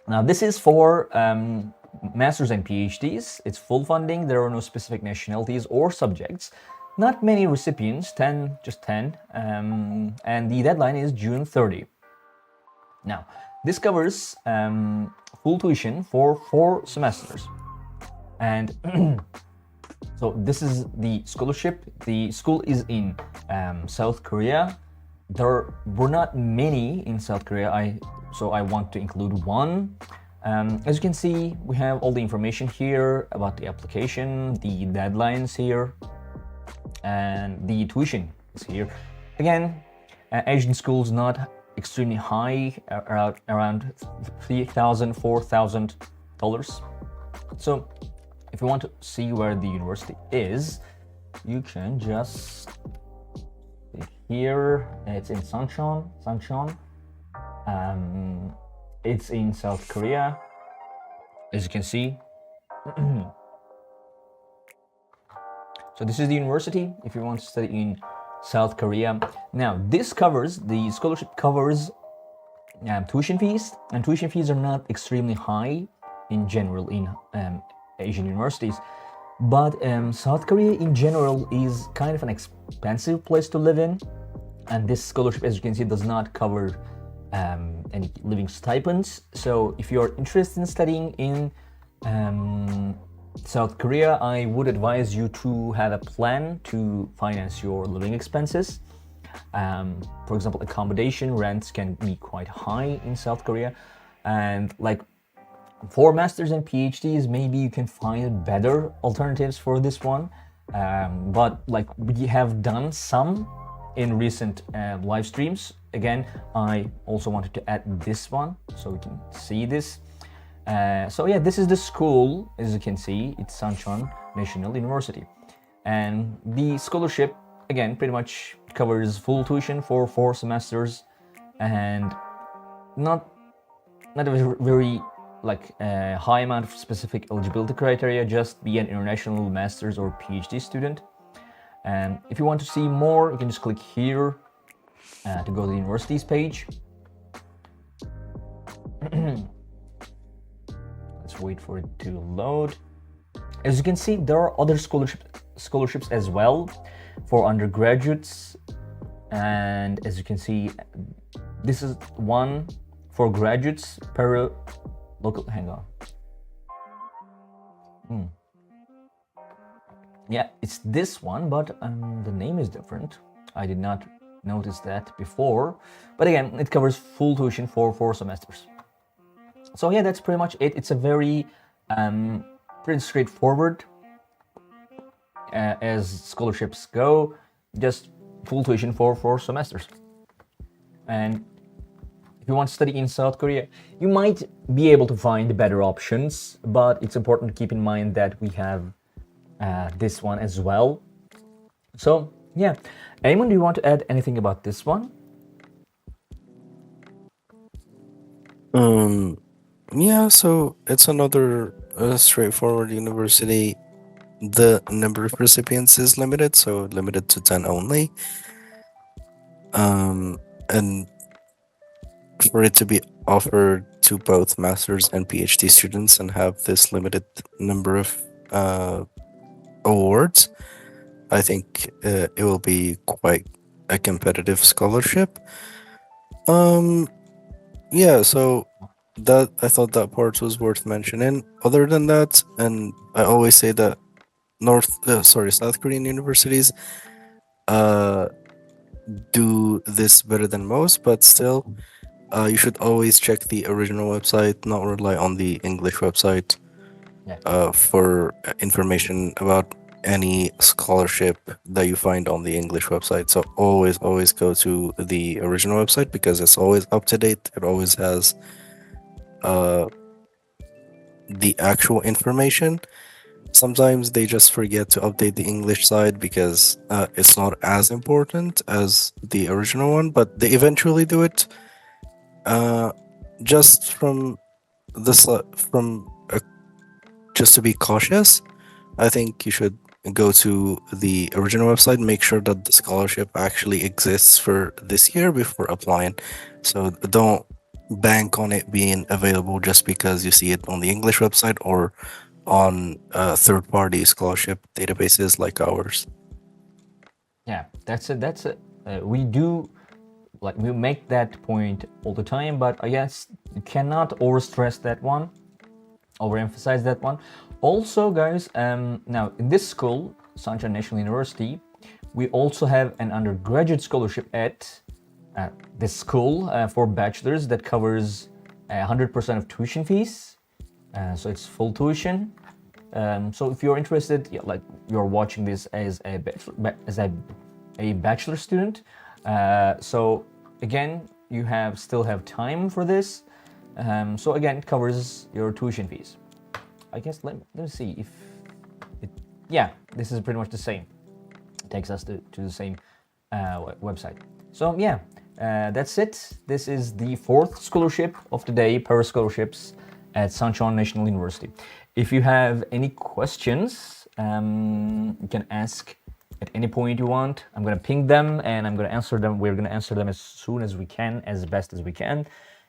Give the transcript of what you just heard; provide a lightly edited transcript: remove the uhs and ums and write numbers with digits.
Now, this is for masters and PhDs. It's full funding. There are no specific nationalities or subjects. Not many recipients, 10, just 10, and the deadline is June 30. Now, this covers full tuition for 4 semesters. And so this is the scholarship. The school is in South Korea. There were not many in South Korea, so I want to include one. As you can see, we have all the information here about the application, the deadlines here, and the tuition is here. Again, Asian schools not extremely high, around $3,000, $4,000. So if you want to see where the university is, you can just see here. It's in Sunchon. It's in South Korea, as you can see. So this is the university if you want to study in South Korea. Now, the scholarship covers tuition fees, and tuition fees are not extremely high in general in Asian universities. But South Korea in general is kind of an expensive place to live in, and this scholarship, as you can see, does not cover any living stipends. So if you're interested in studying in South Korea, I would advise you to have a plan to finance your living expenses. For example, accommodation rents can be quite high in South Korea, and like for masters and PhDs, maybe you can find better alternatives for this one. But like we have done some in recent live streams. Again, I also wanted to add this one so we can see this. So yeah, this is the school. As you can see, it's Sunchon National University, and the scholarship again pretty much covers full tuition for 4 semesters, and not a very like high amount of specific eligibility criteria. Just be an international master's or PhD student. And if you want to see more, you can just click here to go to the university's page. Let's wait for it to load. As you can see, there are other scholarships as well for undergraduates. And as you can see, this is one for graduates, Paru local, hang on. Yeah, it's this one, but the name is different. I did not notice that before. But again, it covers full tuition for 4 semesters. So yeah, that's pretty much it. It's a very pretty straightforward as scholarships go. Just full tuition for 4 semesters. And if you want to study in South Korea, you might be able to find better options, but it's important to keep in mind that we have this one as well. So yeah, Ayman, do you want to add anything about this one? Yeah, so it's another straightforward university. The number of recipients is limited, so limited to 10 only. And for it to be offered to both masters and PhD students and have this limited number of awards, I think it will be quite a competitive scholarship. Yeah, so that I thought that part was worth mentioning. Other than that, and I always say that South Korean universities do this better than most, but still, you should always check the original website, not rely on the English website. Yeah. For information about any scholarship that you find on the English website. So always go to the original website because it's always up to date. It always has the actual information. Sometimes they just forget to update the English side because it's not as important as the original one, but they eventually do it. Just from this, just to be cautious, I think you should go to the original website, make sure that the scholarship actually exists for this year before applying. So don't bank on it being available just because you see it on the English website or on third-party scholarship databases like ours. Yeah, that's it. That's it. We do like we make that point all the time, but I guess you cannot overstress that one, overemphasize that one. Also, guys, now in this school, Sunchon National University, we also have an undergraduate scholarship at this school for bachelors that covers 100% of tuition fees. So it's full tuition. So if you're interested, yeah, like you're watching this as a bachelor student, so again you still have time for this. So again, it covers your tuition fees. I guess let me see if it. Yeah, this is pretty much the same. It takes us to the same website. So yeah, that's it. This is the fourth scholarship of the day, Paru Scholarships at Sunchon National University. If you have any questions, you can ask at any point you want. I'm gonna ping them and I'm gonna answer them. We're gonna answer them as soon as we can, as best as we can.